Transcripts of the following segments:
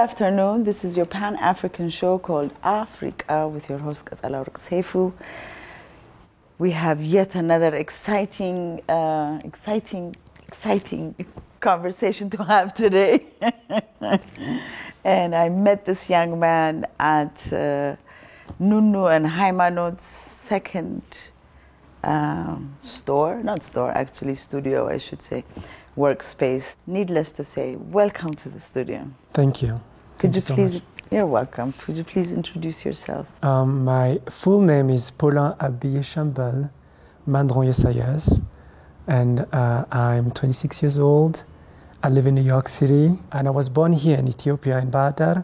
afternoon. This is your Pan-African show called Afreeqa with your host Seifu. We have yet another exciting conversation to have today. And I met this young man at Nunu and Haimanot's second studio, I should say, workspace. Needless to say, welcome to the studio. Thank you. You're welcome. Could you please introduce yourself? My full name is Paulin Abi Yeshambel, Mandron Essayiyas, and I'm 26 years old. I live in New York City, and I was born here in Ethiopia, in Badar,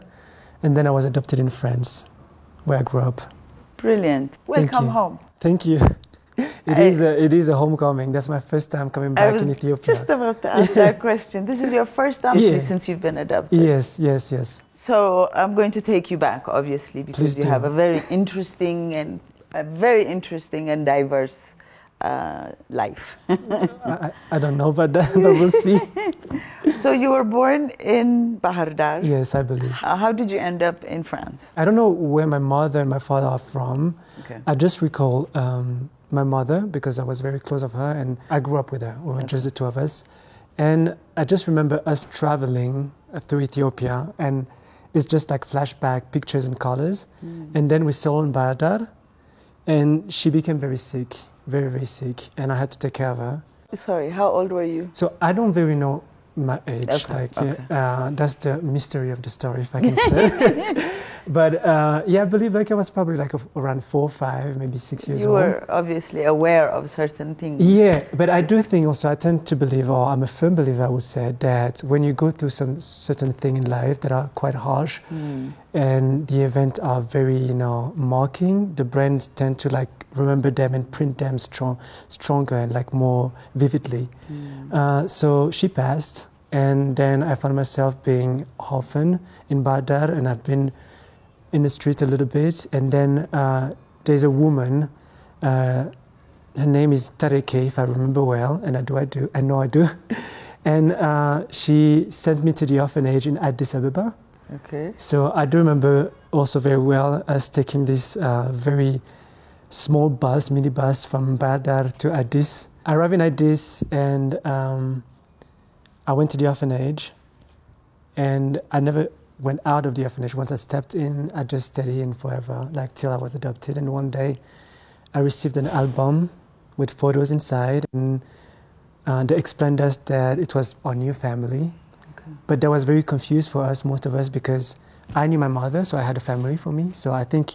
and then I was adopted in France, where I grew up. Brilliant. Welcome home. Thank you. It is a homecoming. That's my first time coming back in Ethiopia. Just about to ask that question. This is your first time since you've been adopted. Yes. So I'm going to take you back, obviously, because you have a very interesting and diverse life. I don't know, but we'll see. So you were born in Bahar Dar. Yes, I believe. How did you end up in France? I don't know where my mother and my father are from. Okay. I just recall my mother because I was very close of her, and I grew up with her. We were just the two of us. And I just remember us traveling through Ethiopia, and it's just like flashback pictures and colors. And then we saw in Bahar Dar, and she became very sick, very, very sick, and I had to take care of her. Sorry, how old were you? So I don't very know my age. That's the mystery of the story, if I can say. But I believe I was probably around 4, 5, maybe 6 years old. You were obviously aware of certain things. Yeah, but I do think also I tend to believe, or I'm a firm believer, I would say, that when you go through some certain thing in life that are quite harsh and the events are very, marking, the brains tend to remember them and print them stronger and more vividly. So she passed, and then I found myself being orphaned in Badar, and I've been in the street a little bit, and then there's a woman, her name is Tareke, if I remember well, and I know I do, and she sent me to the orphanage in Addis Ababa. Okay. So I do remember also very well us taking this very small mini bus from Badar to Addis. I arrived in Addis, and I went to the orphanage, and I never went out of the orphanage. Once I stepped in, I just stayed in forever, till I was adopted. And one day, I received an album with photos inside, and they explained us that it was our new family. Okay. But that was very confused for us, most of us, because I knew my mother, so I had a family for me. So I think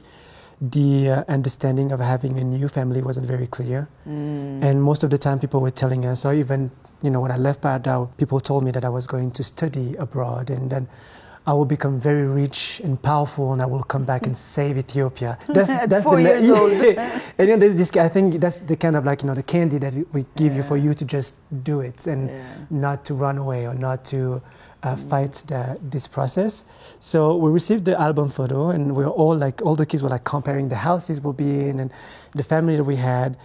the understanding of having a new family wasn't very clear. And most of the time, people were telling us, or even, when I left Badar, people told me that I was going to study abroad, and then I will become very rich and powerful, and I will come back and save Ethiopia. That's 4 years old. And this, I think that's the kind of the candy that we give you for you to just do it and not to run away or not to fight this process. So we received the album photo, and we were all all the kids were comparing the houses we'll be in and the family that we had.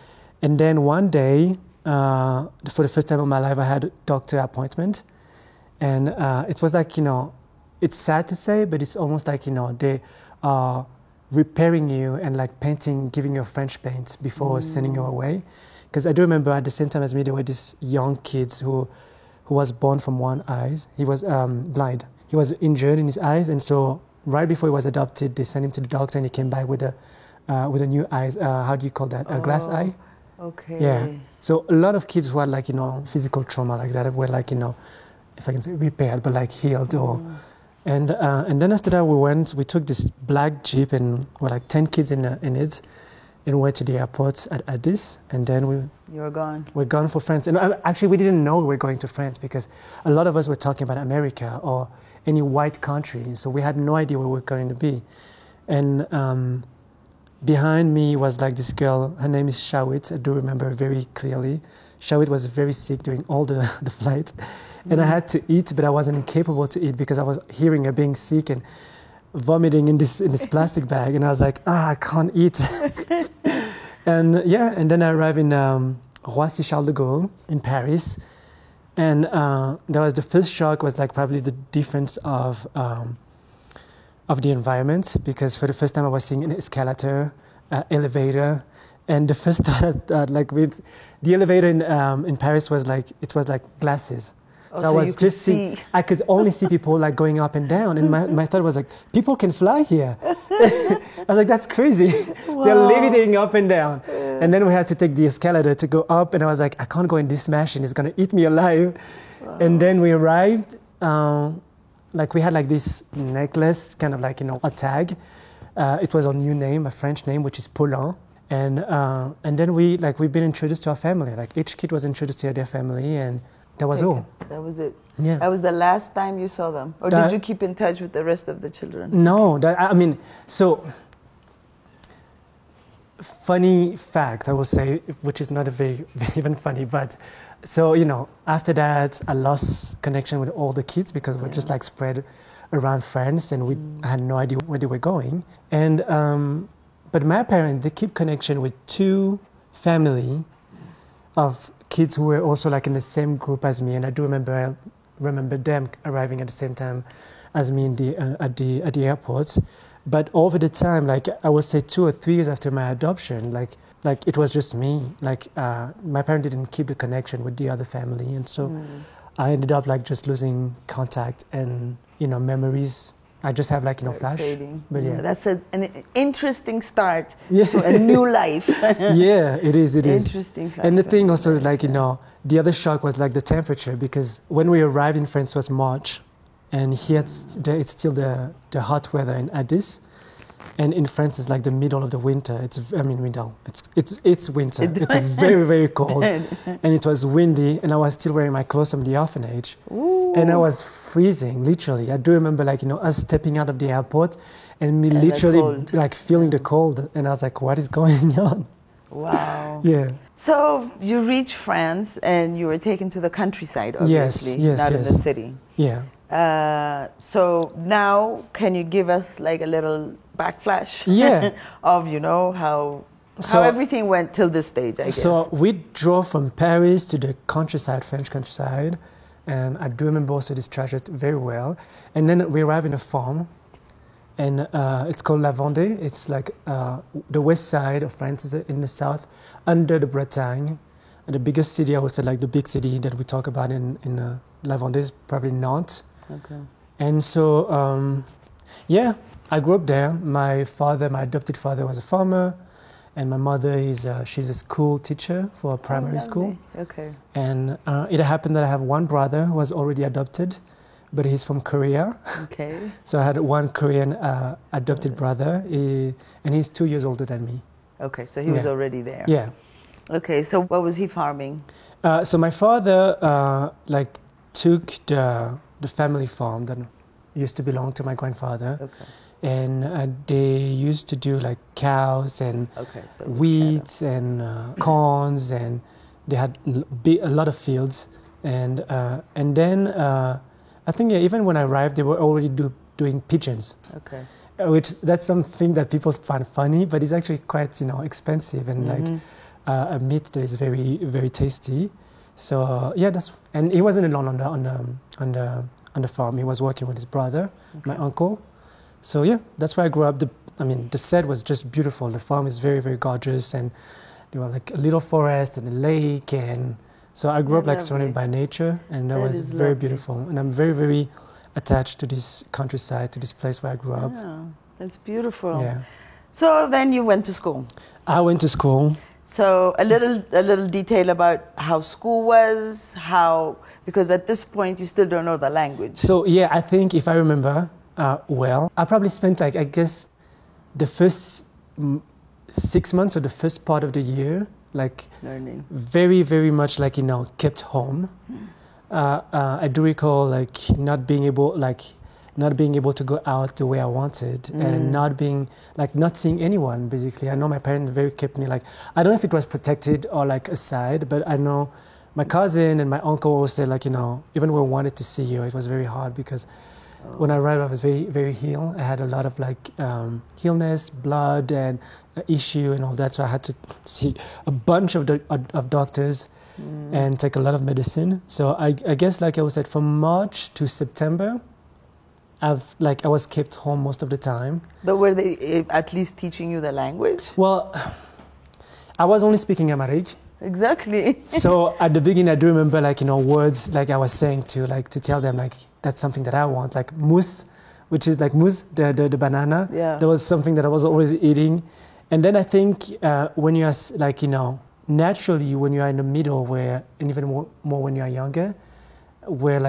And then one day, for the first time in my life, I had a doctor appointment, and it was it's sad to say, but it's almost they are repairing you and painting, giving you a French paint before sending you away. Because I do remember at the same time as me, there were these young kids who was born from one eye. He was blind. He was injured in his eyes, and so right before he was adopted, they sent him to the doctor, and he came back with a new eyes. How do you call that? A glass eye. Okay. Yeah. So a lot of kids who had physical trauma like that were if I can say repaired, but healed or. And then after that, we took this black Jeep, and we're 10 kids in it, and went to the airport at Addis, and then You were gone. We're gone for France. And actually, we didn't know we were going to France because a lot of us were talking about America or any white country, so we had no idea where we were going to be. And behind me was this girl, her name is Shawit, I do remember very clearly. Shawit was very sick during all the flights. And I had to eat, but I wasn't incapable to eat because I was hearing her being sick and vomiting in this plastic bag. And I was like, I can't eat. and then I arrived in Roissy Charles de Gaulle in Paris. And that was the first shock was probably the difference of of the environment, because for the first time I was seeing an escalator, elevator, and the first thought like with the elevator in Paris was like glasses. Oh, so I was just seeing, I could only see people like going up and down, and my thought was like, people can fly here. I was like, that's crazy. Wow. They're levitating up and down. And then we had to take the escalator to go up, and I was like, I can't go in this machine, it's gonna eat me alive. Wow. And then we arrived, like we had like this necklace, kind of like, a tag. It was a new name, a French name, which is Paulin. And then we've been introduced to our family. Like each kid was introduced to their family, and that was all. That was it. Yeah. That was the last time you saw them, or did you keep in touch with the rest of the children? No, so funny fact I will say, which is not a very even funny, but so after that I lost connection with all the kids because we're just like spread around France, and I had no idea where they were going. And but my parents, they keep connection with two family of kids who were also like in the same group as me, and I do remember them arriving at the same time as me at the airport. But over the time, like I would say 2 or 3 years after my adoption, like it was just me. Like my parents didn't keep the connection with the other family, and so I ended up like just losing contact and memories. I just have like flash. Fading. But yeah, that's an interesting start to a new life. Yeah, it is. Interesting. And the thing also is like the other shock was like the temperature, because when we arrived in France it was March, and here it's still the hot weather in Addis, and in France it's like the middle of the winter. It's winter. It's winter. It's very, very cold, and it was windy, and I was still wearing my clothes from the orphanage. Ooh. And I was freezing, literally. I do remember us stepping out of the airport and me literally like feeling the cold, and I was like, what is going on? Wow. Yeah. So you reached France and you were taken to the countryside, obviously, not in the city. Yeah. So now can you give us like a little backflash of how everything went till this stage, I guess. So we drove from Paris to the countryside, French countryside, and I do remember also this trajet very well. And then we arrived in a farm, and it's called La Vendée. It's like the west side of France, is in the south, under the Bretagne. And the biggest city, I would say, like the big city that we talk about in La Vendée is probably Nantes. Okay. And so, I grew up there. My adopted father was a farmer, and my mother she's a school teacher for a primary school. Okay. And it happened that I have one brother who was already adopted, but he's from Korea. Okay. So I had one Korean adopted brother, and he's 2 years older than me. Okay, so he was already there. Yeah. Okay, so what was he farming? So my father took the family farm that used to belong to my grandfather. Okay. And they used to do like cows and wheat and corns, and they had a lot of fields. And then I think even when I arrived, they were already doing pigeons. Okay. Which that's something that people find funny, but it's actually quite expensive and like a meat that is very, very tasty. So and he wasn't alone on the farm. He was working with his brother, my uncle. So that's where I grew up. The set was just beautiful. The farm is very, very gorgeous, and there were like a little forest and a lake, and so I grew up like surrounded by nature, and that was very beautiful. And I'm very, very attached to this countryside, to this place where I grew up. Yeah, that's beautiful. Yeah. So then you went to school. I went to school. So a little detail about how school was, because at this point you still don't know the language. So I think if I remember well, I probably spent like, I guess, the first 6 months or the first part of the year, like learning. Very, very much like, kept home. I do recall like not being able to go out the way I wanted, and not seeing anyone, basically. I know my parents very kept me like, I don't know if it was protected or like aside, but I know my cousin and my uncle always said like, even when we wanted to see you, it was very hard because when I arrived, I was very, very ill. I had a lot of like illness, blood, and issue and all that. So I had to see a bunch of doctors and take a lot of medicine. So I guess like I was said, from March to September, I was kept home most of the time. But were they at least teaching you the language? Well, I was only speaking Amharic. Exactly. So at the beginning, I do remember words I was saying to tell them that's something that I want, like mousse, which is like mousse, the banana. Yeah. That was something that I was always eating. And then I think when you are naturally when you are in the middle and even more when you are younger, where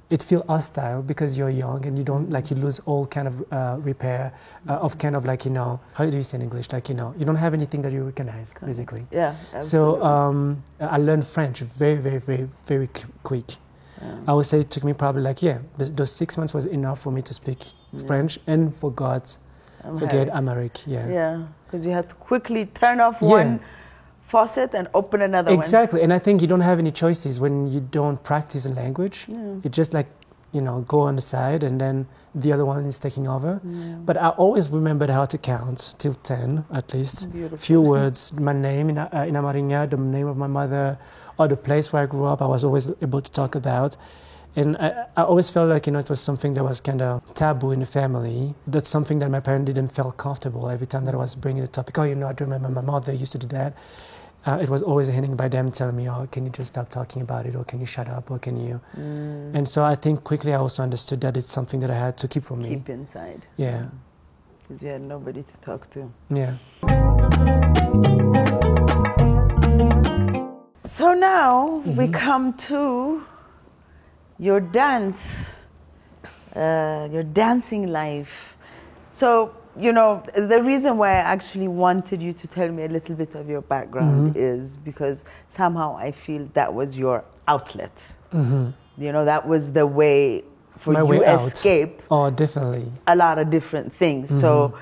it feels hostile because you're young and you don't you lose all kind of repair of kind of how do you say in English, you don't have anything that you recognize basically. Yeah, absolutely. So I learned French very, very, very, very quick. Yeah. I would say it took me probably those 6 months was enough for me to speak French and forget Amharic. Yeah, because you had to quickly turn off one faucet and open another one. Exactly, and I think you don't have any choices when you don't practice a language. Yeah. You just go on the side and then the other one is taking over. Yeah. But I always remembered how to count till 10 at least. Beautiful. Few words, my name in Amharic, the name of my mother, or the place where I grew up, I was always able to talk about. And I always felt it was something that was kind of taboo in the family. That's something that my parents didn't feel comfortable every time that I was bringing the topic. I remember my mother used to do that. It was always hanging by them telling me, can you just stop talking about it, or can you shut up, or can you... And so I think quickly I also understood that it's something that I had to keep from me. Keep inside. Yeah. Because you had nobody to talk to. Yeah. So now we come to your dancing life. So, the reason why I actually wanted you to tell me a little bit of your background is because somehow I feel that was your outlet. That was the way for you to escape. Oh, definitely. A lot of different things. So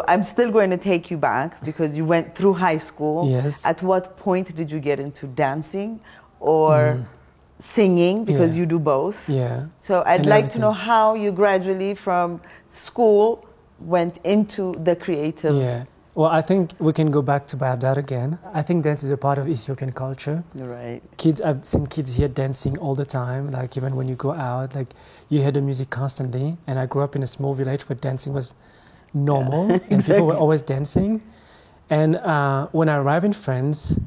I'm still going to take you back because you went through high school. Yes. At what point did you get into dancing or singing? Because you do both. Yeah. So I'd like to know how you gradually from school went into the creative. Yeah. Well, I think we can go back to that again. I think dance is a part of Ethiopian culture. Right. I've seen kids here dancing all the time. Even when you go out, you hear the music constantly. And I grew up in a small village where dancing was normal. And people were always dancing. And when I arrived in France,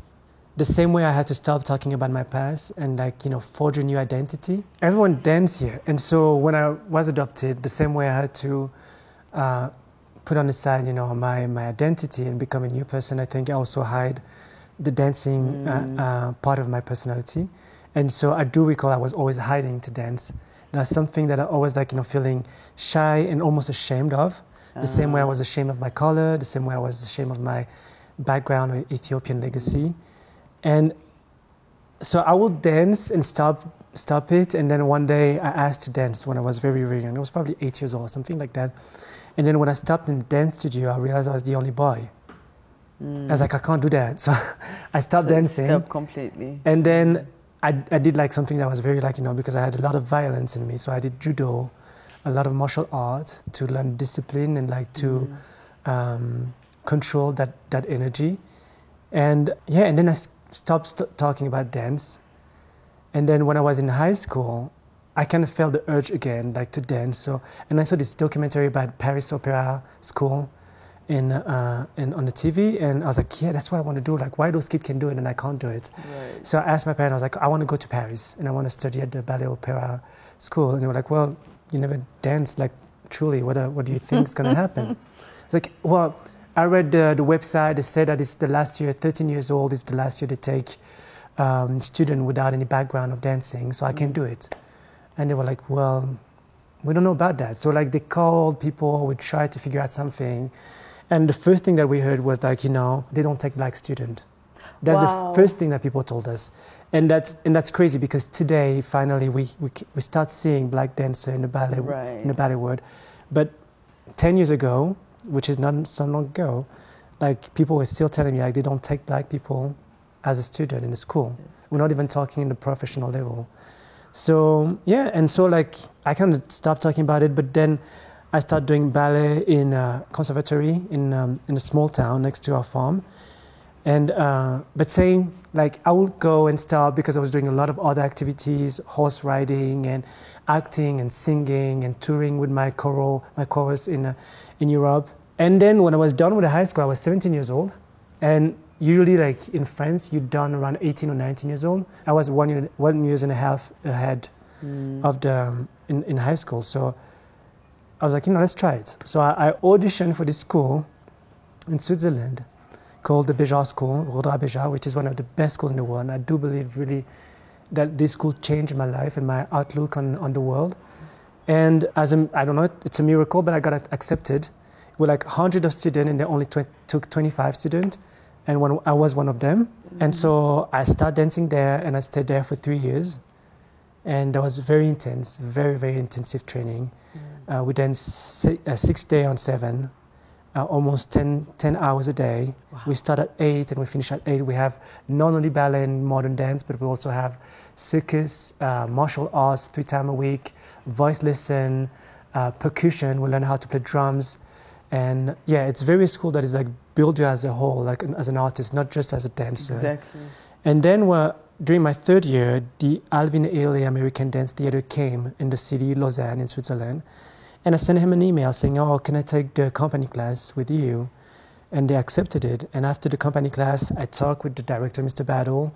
the same way I had to stop talking about my past and forge a new identity. Everyone danced here. And so when I was adopted, the same way I had to put on the side, my identity and become a new person. I think I also hide the dancing part of my personality. And so I do recall I was always hiding to dance. That's something that I always feeling shy and almost ashamed of. The same way I was ashamed of my color, the same way I was ashamed of my background or Ethiopian legacy. And so I would dance and stop it. And then one day I asked to dance when I was very, very young. I was probably 8 years old or something like that. And then when I stopped in the dance studio, I realized I was the only boy. I was I can't do that. So I stopped dancing. Stopped completely. And then I did something that was very because I had a lot of violence in me. So I did judo, a lot of martial arts to learn discipline and to control that energy. And and then I stopped talking about dance. And then when I was in high school, I kind of felt the urge again, to dance. So, and I saw this documentary about Paris Opera School on the TV, and I was that's what I want to do. Why those kids can do it and I can't do it? Right. So I asked my parents, I was I want to go to Paris and I want to study at the Ballet Opera School. And they were well, you never danced. Truly, what do you think is going to happen? It's well, I read the website. They said that it's the last year, 13 years old is the last year they take student without any background of dancing, so I can do it. And they were well, we don't know about that. So they called people, we tried to figure out something. And the first thing that we heard was they don't take black students. That's the first thing that people told us. And that's crazy because today, finally, we start seeing black dancer in the ballet world. But 10 years ago, which is not so long ago, people were still telling me they don't take black people as a student in the school. We're not even talking in the professional level. So and so I kind of stopped talking about it, but then I started doing ballet in a conservatory in a small town next to our farm, And but saying like I would go and start because I was doing a lot of other activities, horse riding and acting and singing and touring with my chorus in Europe. And then when I was done with the high school, I was 17 years old. And usually, like in France, you're done around 18 or 19 years old. I was 1 year and a half ahead of in high school. So I was like, let's try it. So I auditioned for this school in Switzerland called the Béjar School, Rodra Béjar, which is one of the best schools in the world. I do believe really that this school changed my life and my outlook on the world. And I don't know, it's a miracle, but I got accepted. With like 100 of students, and they only took 25 students, and I was one of them. And so I started dancing there, and I stayed there for 3 years. And that was very intense, very, very intensive training. We danced 6 days on 7. Almost 10 hours a day. Wow. We start at 8 and we finish at 8. We have not only ballet and modern dance, but we also have circus, martial arts 3 times a week, voice lesson, percussion. We learn how to play drums. And yeah, it's very school that is like build you as a whole, like as an artist, not just as a dancer. Exactly. And then during my 3rd year, the Alvin Ailey American Dance Theater came in the city, Lausanne in Switzerland. And I sent him an email saying, can I take the company class with you? And they accepted it. And after the company class, I talked with the director, Mr. Battle,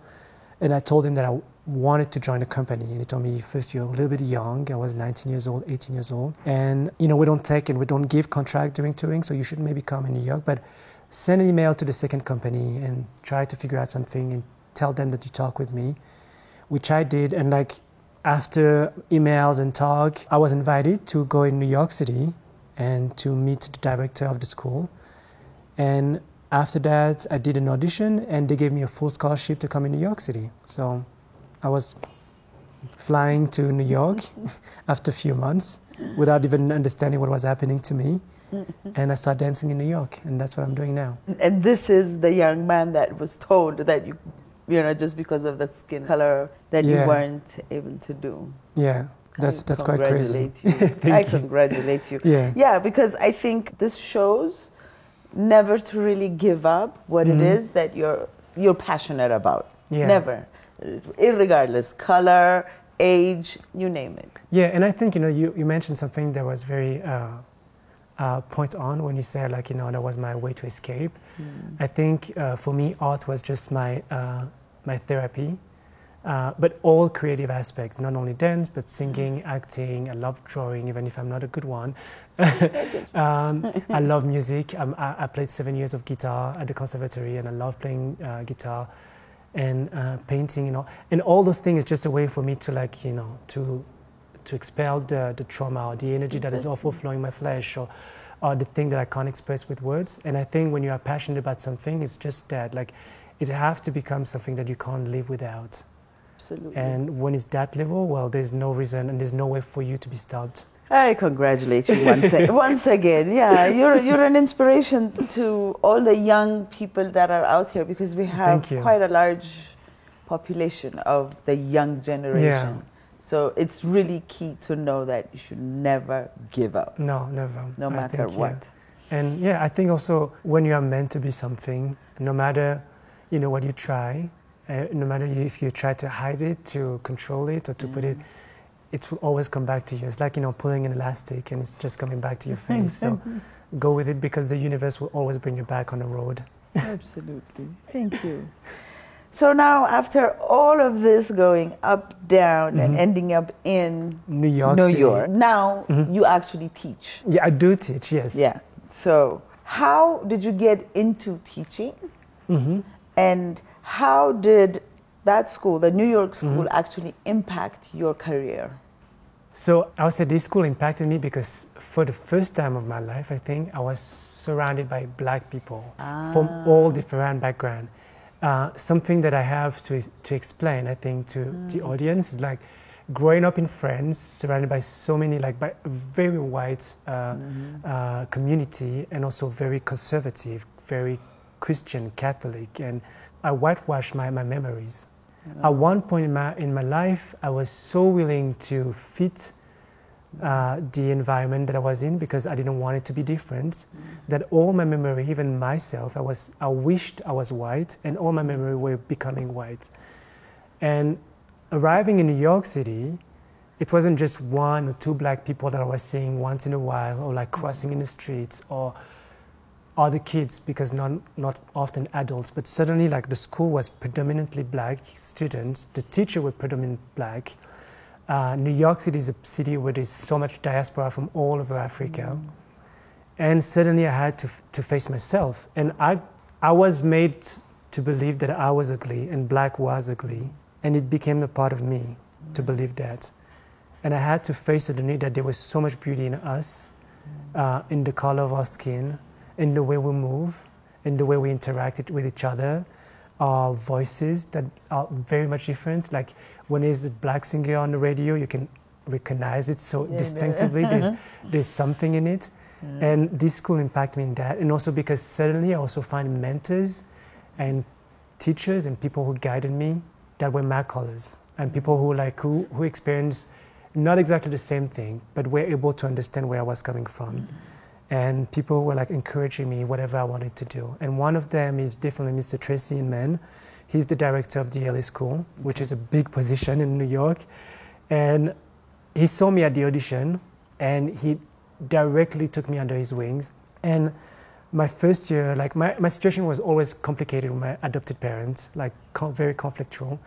and I told him that I wanted to join the company. And he told me, first, you're a little bit young. I was 19 years old, 18 years old. And, we don't take and we don't give contract during touring, so you should maybe come in New York. But send an email to the second company and try to figure out something and tell them that you talk with me, which I did. And after emails and talk, I was invited to go in New York City and to meet the director of the school. And after that, I did an audition and they gave me a full scholarship to come in New York City. So I was flying to New York after a few months without even understanding what was happening to me. And I started dancing in New York, and that's what I'm doing now. And this is the young man that was told that just because of that skin color that you weren't able to do. Yeah, that's quite crazy. I congratulate you. Yeah, because I think this shows never to really give up what it is that you're passionate about. Yeah. Never, irregardless, color, age, you name it. Yeah, and I think you mentioned something that was very point on when you said that was my way to escape. I think for me art was just my therapy, but all creative aspects, not only dance but singing, acting. I love drawing, even if I'm not a good one. I love music. I played 7 years of guitar at the conservatory, and I love playing guitar and painting. And all those things is just a way for me to to expel the trauma or the energy that is overflowing my flesh, or the thing that I can't express with words. And I think when you are passionate about something, it's just that it has to become something that you can't live without. Absolutely. And when it's that level, well, there's no reason and there's no way for you to be stopped. I congratulate you once again. Yeah, you're an inspiration to all the young people that are out here, because we have quite a large population of the young generation. Yeah. So it's really key to know that you should never give up. No, never. No matter what. Yeah. And I think also when you are meant to be something, no matter what you try, no matter if you try to hide it, to control it, or to put it will always come back to you. It's like pulling an elastic and it's just coming back to your face. So go with it, because the universe will always bring you back on the road. Absolutely. Thank you. So now, after all of this going up, down, and ending up in New York, now you actually teach. Yeah, I do teach, yes. Yeah. So how did you get into teaching? And how did that school, the New York school, actually impact your career? So I would say this school impacted me because for the first time of my life, I think, I was surrounded by Black people from all different backgrounds. Something that I have to explain, I think, to the audience is growing up in France, surrounded by so many, by a very white community, and also very conservative, very Christian, Catholic, and I whitewashed my memories. At one point in my life, I was so willing to fit the environment that I was in because I didn't want it to be different. That all my memory, even myself, I wished I was white, and all my memory were becoming white. And arriving in New York City, it wasn't just one or two black people that I was seeing once in a while, or like crossing in the streets, or other kids, because not often adults, but suddenly like the school was predominantly black students, the teacher were predominantly black. New York City is a city where there's so much diaspora from all over Africa. And suddenly I had to face myself. And I was made to believe that I was ugly and black was ugly. And it became a part of me to believe that. And I had to face the need that there was so much beauty in us, in the color of our skin, in the way we move, in the way we interacted with each other, our voices that are very much different. Like when there's a black singer on the radio, you can recognize it so distinctively. There's something in it. And this school impacted me in that. And also because suddenly I also find mentors and teachers and people who guided me that were my colors, and people who experienced not exactly the same thing, but were able to understand where I was coming from. And people were like encouraging me whatever I wanted to do. And one of them is definitely Mr. Tracy Inman. He's the director of the LA School, which is a big position in New York. And he saw me at the audition, and he directly took me under his wings. And my first year, like my situation was always complicated with my adopted parents, like very conflictual.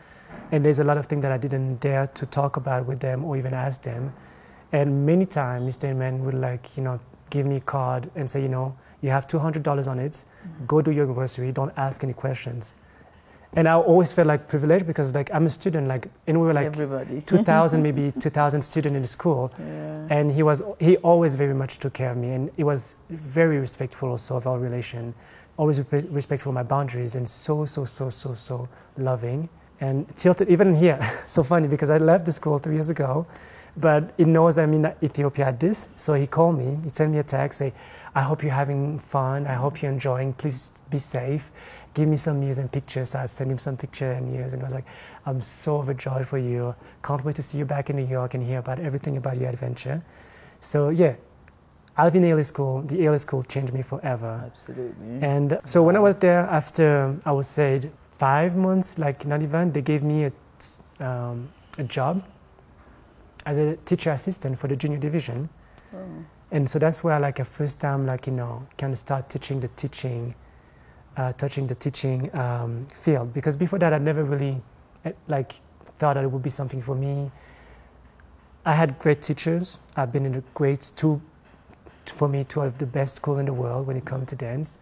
And there's a lot of things that I didn't dare to talk about with them or even ask them. And many times Mr. Inman would give me a card and say, you have $200 on it, go do your grocery, don't ask any questions. And I always felt like privileged because I'm a student, and we were everybody. 2,000, maybe 2,000 students in the school. Yeah. And he always very much took care of me, and he was very respectful also of our relation, always respectful of my boundaries, and so loving. And tilted even here, so funny because I left the school 3 years ago, but he knows I'm in Ethiopia at this, so he called me, he sent me a text, say, I hope you're having fun, I hope you're enjoying, please be safe, give me some news and pictures. So I sent him some pictures and news, and I was like, I'm so overjoyed for you, can't wait to see you back in New York and hear about everything about your adventure. So yeah, Alvin Ailey School, the Ailey School changed me forever. Absolutely. And so when I was there, after I would say 5 months, not even, they gave me a job as a teacher assistant for the junior division. Oh. And so that's where a first time kind of start touching the teaching field, because before that I never really thought that it would be something for me. I had great teachers. I've been in two of the best schools in the world when it comes to dance.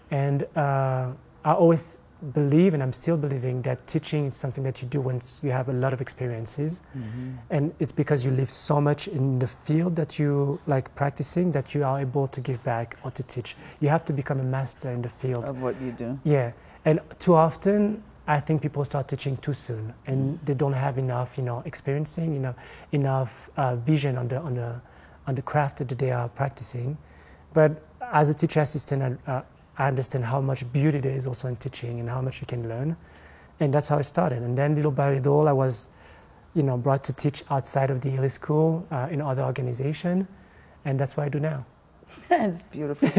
And I always believe, and I'm still believing, that teaching is something that you do once you have a lot of experiences. Mm-hmm. And it's because you live so much in the field that you like practicing that you are able to give back or to teach. You have to become a master in the field of what you do. Yeah. And too often I think people start teaching too soon, and they don't have enough experiencing, enough vision on the craft that they are practicing. But as a teacher assistant, I understand how much beauty there is also in teaching and how much you can learn. And that's how it started. And then little by little, I was, brought to teach outside of the Ailey School in other organizations. And that's what I do now. That's beautiful.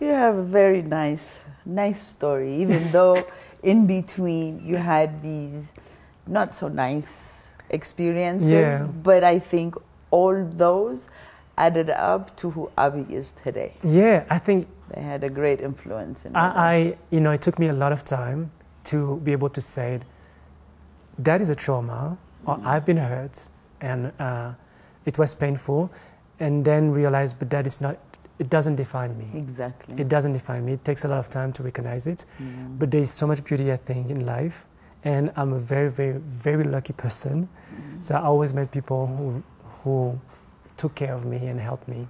You have a very nice story, even though in between you had these not so nice experiences. Yeah. But I think all those added up to who Abi is today. Yeah, I think they had a great influence in me. It took me a lot of time to be able to say, that is a trauma, or I've been hurt, and it was painful, and then realize, but that is not, it doesn't define me. Exactly. It doesn't define me. It takes a lot of time to recognize it, but there is so much beauty, I think, in life, and I'm a very, very, very lucky person. So I always met people who took care of me and helped me.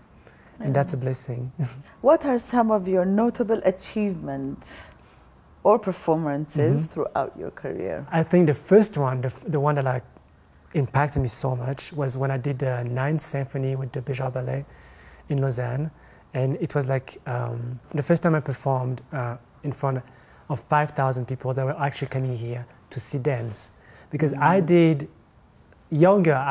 And that's a blessing. What are some of your notable achievements or performances throughout your career? I think the first one, the one that impacted me so much, was when I did the 9th Symphony with the Béjar Ballet in Lausanne. And it was the first time I performed in front of 5,000 people that were actually coming here to see dance. Because I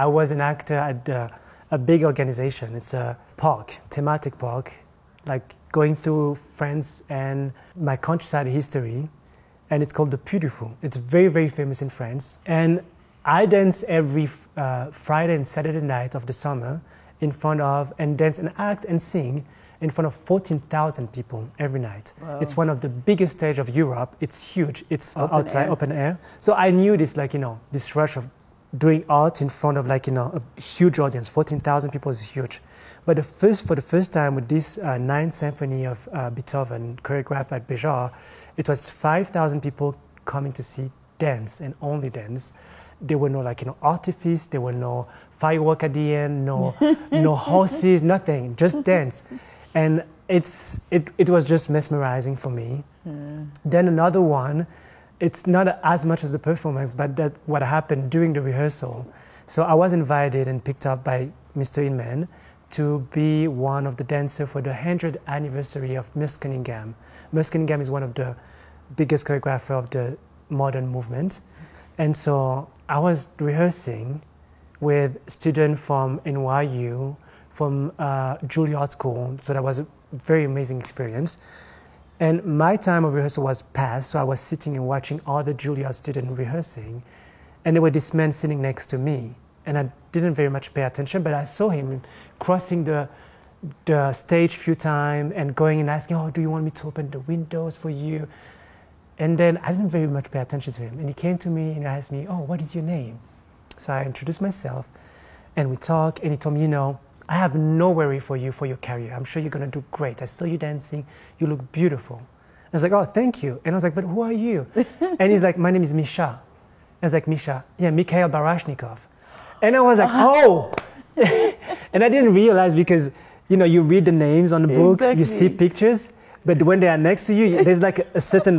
was an actor a big organization. It's a park, thematic park, like going through France and my countryside history. And it's called the Beautiful. It's very, very famous in France. And I dance every Friday and Saturday night of the summer in front of, and dance and act and sing in front of 14,000 people every night. Wow. It's one of the biggest stage of Europe. It's huge. It's outside, open air. So I knew this, like, this rush of doing art in front of, like, a huge audience. 14,000 people is huge. But for the first time with this Ninth Symphony of Beethoven, choreographed by Béjar, it was 5,000 people coming to see dance and only dance. There were no, like, artifice, there were no firework at the end, no horses, nothing, just dance. And it was just mesmerizing for me. Then another one, it's not as much as the performance, but that what happened during the rehearsal. So I was invited and picked up by Mr. Inman to be one of the dancers for the 100th anniversary of Merce Cunningham. Merce Cunningham is one of the biggest choreographers of the modern movement. And so I was rehearsing with students from NYU, from Juilliard School, so that was a very amazing experience. And my time of rehearsal was past, so I was sitting and watching all the Juilliard students rehearsing, and there was this man sitting next to me, and I didn't very much pay attention, but I saw him crossing the stage a few times and going and asking, oh, do you want me to open the windows for you? And then I didn't very much pay attention to him, and he came to me and asked me, oh, what is your name? So I introduced myself, and we talked, and he told me, I have no worry for you for your career. I'm sure you're going to do great. I saw you dancing. You look beautiful. I was like, oh, thank you. And I was like, but who are you? And he's like, my name is Misha. I was like, Misha? Yeah, Mikhail Barashnikov. And I was like, oh. And I didn't realize because, you read the names on the books, exactly. You see pictures, but when they are next to you, there's like a certain,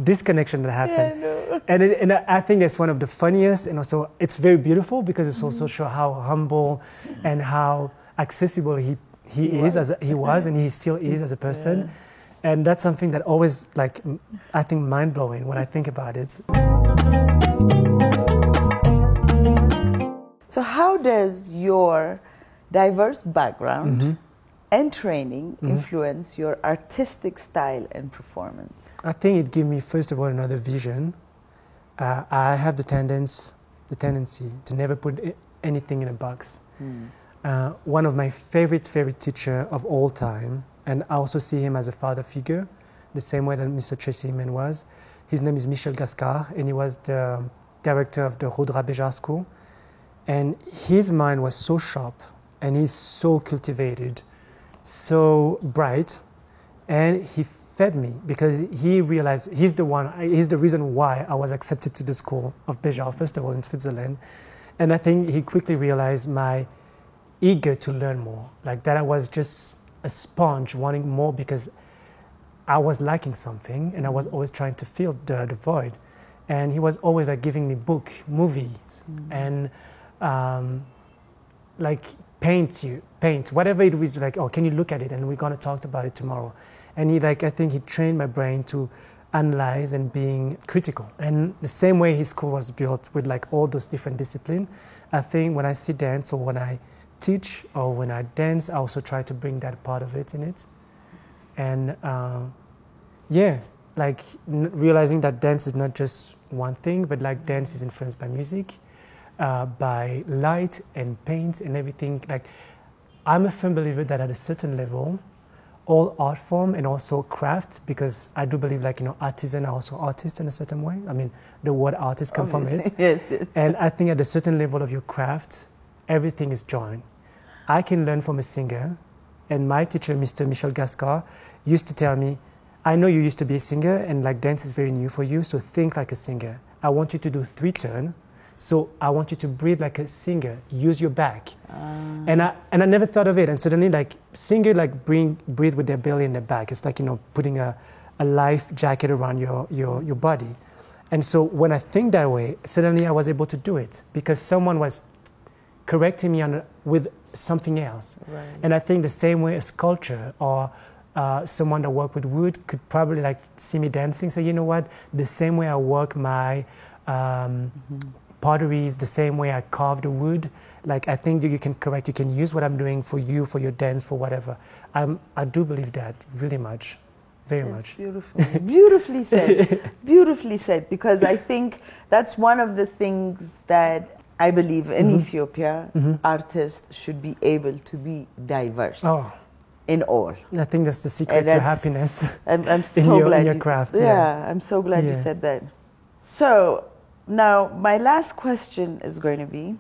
disconnection that happens. Yeah, and I think that's one of the funniest, and also it's very beautiful because it's also show how humble and how accessible he was and he still is as a person. Yeah. And that's something that always, I think, mind-blowing when I think about it. So how does your diverse background and training influence your artistic style and performance? I think it gave me, first of all, another vision. I have the tendency to never put anything in a box. One of my favorite teacher of all time, and I also see him as a father figure, the same way that Mr. Tracy Inman was. His name is Michel Gascard, and he was the director of the Rodra Béjar School. And his mind was so sharp, and he's so cultivated, so bright, and he fed me because he realized he's the reason why I was accepted to the school of Béjar, first of all, in Switzerland. And I think he quickly realized my eager to learn more, like that I was just a sponge wanting more because I was lacking something and I was always trying to fill the void. And he was always giving me book, movies, and paint, whatever it was, oh, can you look at it? And we're going to talk about it tomorrow. And I think he trained my brain to analyze and being critical. And the same way his school was built with all those different disciplines, I think when I see dance or when I teach or when I dance, I also try to bring that part of it in it. And realizing that dance is not just one thing, but dance is influenced by music, by light and paint and everything. I'm a firm believer that at a certain level, all art form and also craft, because I do believe artisans are also artists in a certain way. I mean, the word artist comes from it. Yes. And I think at a certain level of your craft, everything is joined. I can learn from a singer, and my teacher, Mr. Michel Gascard, used to tell me, I know you used to be a singer and dance is very new for you, so think like a singer. I want you to do 3 turns. So I want you to breathe like a singer, use your back. And I never thought of it. And suddenly singer breathe with their belly and their back. It's putting a life jacket around your body. And so when I think that way, suddenly I was able to do it because someone was correcting me with something else. Right. And I think the same way a sculptor or someone that worked with wood could probably see me dancing, say, you know what, the same way I work my pottery is the same way I carve the wood. Like, I think you can use what I'm doing for you, for your dance, for whatever. I do believe that really much, very much. Beautiful. Beautifully said. Beautifully said. Because I think that's one of the things that I believe in Ethiopia, artists should be able to be diverse in all. I think that's the secret to happiness. I'm so glad in your craft. I'm so glad you said that. So now my last question is going to be,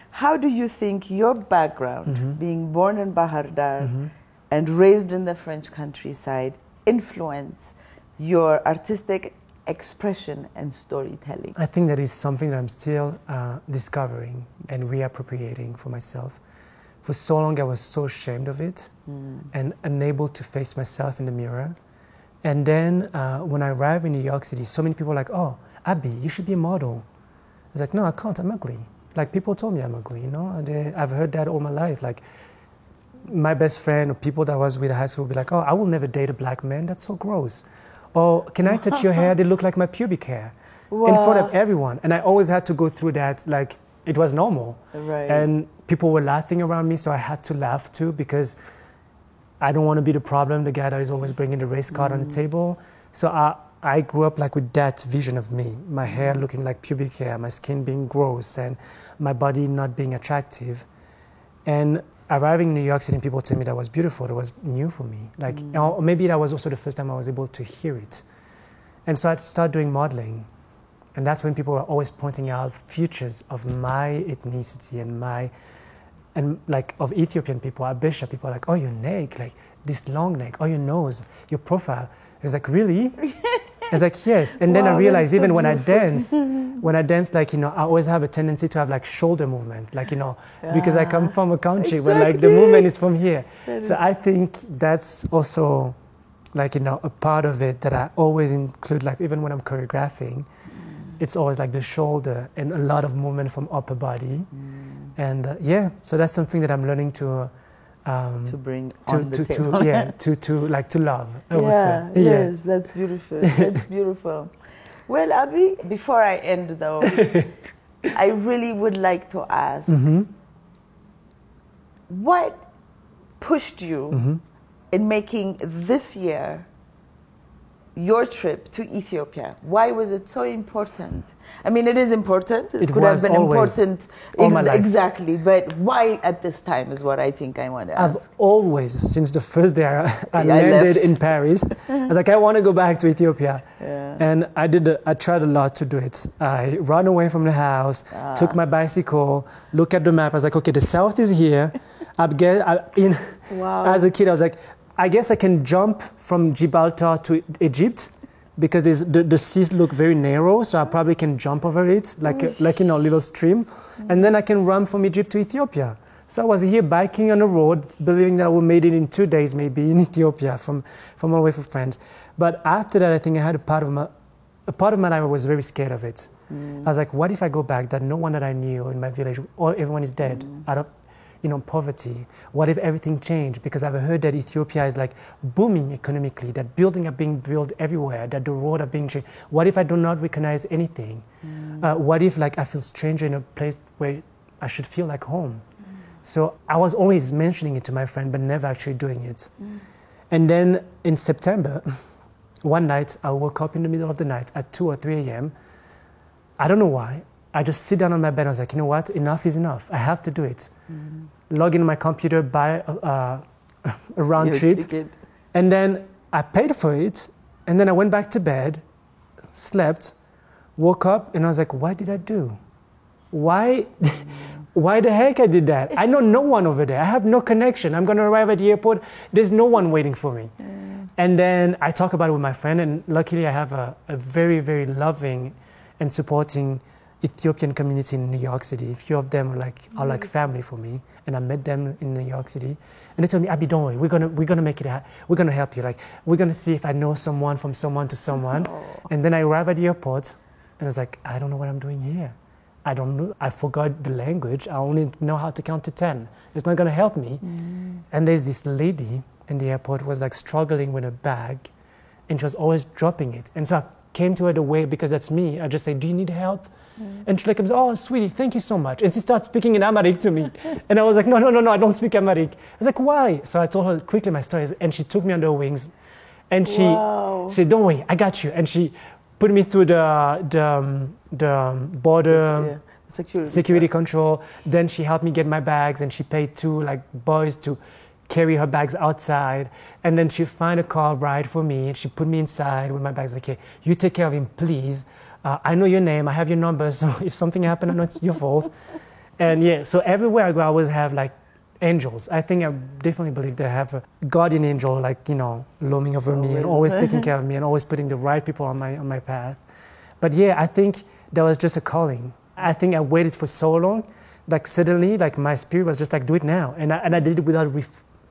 how do you think your background, being born in Bahar Dar and raised in the French countryside, influence your artistic expression and storytelling? I think that is something that I'm still discovering and reappropriating for myself. For so long I was so ashamed of it and unable to face myself in the mirror. And then when I arrived in New York City, so many people were like, oh, Abby, you should be a model. I was like, no, I can't, I'm ugly. Like, people told me I'm ugly, you know? And I've heard that all my life. Like, my best friend or people that I was with in high school would be like, oh, I will never date a black man, that's so gross. Or, can I touch your hair? They look like my pubic hair. Wow. In front of everyone. And I always had to go through that, like, it was normal. Right. And people were laughing around me, so I had to laugh too, because I don't want to be the problem, the guy that is always bringing the race card on the table. So I grew up like with that vision of me, my hair looking like pubic hair, my skin being gross, and my body not being attractive. And arriving in New York City, people tell me that was beautiful, that was new for me. Like, or maybe that was also the first time I was able to hear it. And so I started doing modeling. And that's when people were always pointing out features of my ethnicity and like of Ethiopian people, Abesha people, like, oh, your neck, like this long neck, oh, your nose, your profile. It's like, really? It's like, yes. And then I realized even when I dance, like, you know, I always have a tendency to have like shoulder movement, like, you know, because I come from a country where like the movement is from here. So I think that's also like, you know, a part of it that I always include, like even when I'm choreographing, it's always like the shoulder and a lot of movement from upper body. And so that's something that I'm learning to bring on the table. To love. Yes, that's beautiful. That's beautiful. Well, Abby, before I end though, I really would like to ask, what pushed you in making this year your trip to Ethiopia? Why was it so important? I mean, it is important. It could have been important. Exactly. But why at this time is what I think I want to ask. I've always, since the first day I landed in Paris, I was like, I want to go back to Ethiopia. And I tried a lot to do it. I ran away from the house, took my bicycle, looked at the map. I was like, okay, the south is here. As a kid, I was like, I guess I can jump from Gibraltar to Egypt because the seas look very narrow, so I probably can jump over it like in a little stream, and then I can run from Egypt to Ethiopia. So I was here biking on the road, believing that I would made it in 2 days maybe in Ethiopia from all the way from France. But after that, I think I had a part of my life I was very scared of it. I was like, what if I go back that no one that I knew in my village, or everyone is dead out of poverty? What if everything changed? Because I've heard that Ethiopia is like booming economically, that buildings are being built everywhere, that the roads are being changed. What if I do not recognize anything? What if like I feel stranger in a place where I should feel like home? So I was always mentioning it to my friend, but never actually doing it. And then in September, one night I woke up in the middle of the night at 2 or 3 a.m. I don't know why. I just sit down on my bed. I was like, you know what? Enough is enough. I have to do it. Log into my computer, buy a round trip. Ticket. And then I paid for it. And then I went back to bed, slept, woke up, and I was like, what did I do? Why the heck I did that? I know no one over there. I have no connection. I'm going to arrive at the airport. There's no one waiting for me. And then I talk about it with my friend. And luckily, I have a very, very loving and supporting Ethiopian community in New York City. A few of them are like family for me, and I met them in New York City, and they told me, Abby, don't worry, we're gonna make it. We're gonna help you. Like, we're gonna see if I know someone from someone to someone. And then I arrived at the airport, and I was like, I don't know what I'm doing here. I don't know. I forgot the language. I only know how to count to 10. It's not gonna help me. And there's this lady in the airport who was like struggling with a bag, and she was always dropping it. And so came to her the way, because that's me, I just say, do you need help? And she like comes, oh, sweetie, thank you so much. And she starts speaking in Amharic to me. And I was like, no, I don't speak Amharic. I was like, why? So I told her quickly my stories, and she took me under her wings. And she said, don't worry, I got you. And she put me through the border security control. Then she helped me get my bags, and she paid 2 like boys to carry her bags outside. And then she find a car ride for me, and she put me inside with my bags. Like, okay, you take care of him, please. I know your name, I have your number, so if something happened, I know it's your fault. And yeah, so everywhere I go, I always have like angels. I think I definitely believe they have a guardian angel, like, you know, looming over me and always taking care of me and always putting the right people on my path. But yeah, I think that was just a calling. I think I waited for so long, like suddenly, like my spirit was just like, do it now. And I did it without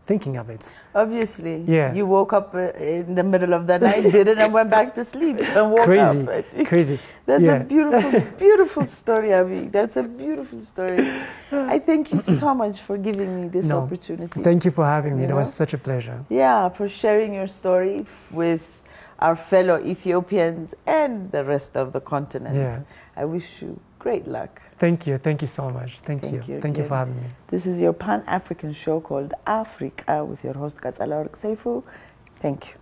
thinking of it. Obviously. Yeah. You woke up in the middle of the night, did it, and went back to sleep and woke up. Crazy. That's a beautiful, beautiful story, Abby. That's a beautiful story. I thank you so much for giving me this opportunity. Thank you for having me. It was such a pleasure. Yeah, for sharing your story with our fellow Ethiopians and the rest of the continent. Yeah. I wish you great luck. Thank you so much. Thank you for having me. This is your Pan-African show called Afreeqa with your host Katsala Seifu. Thank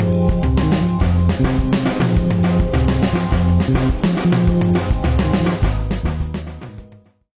you.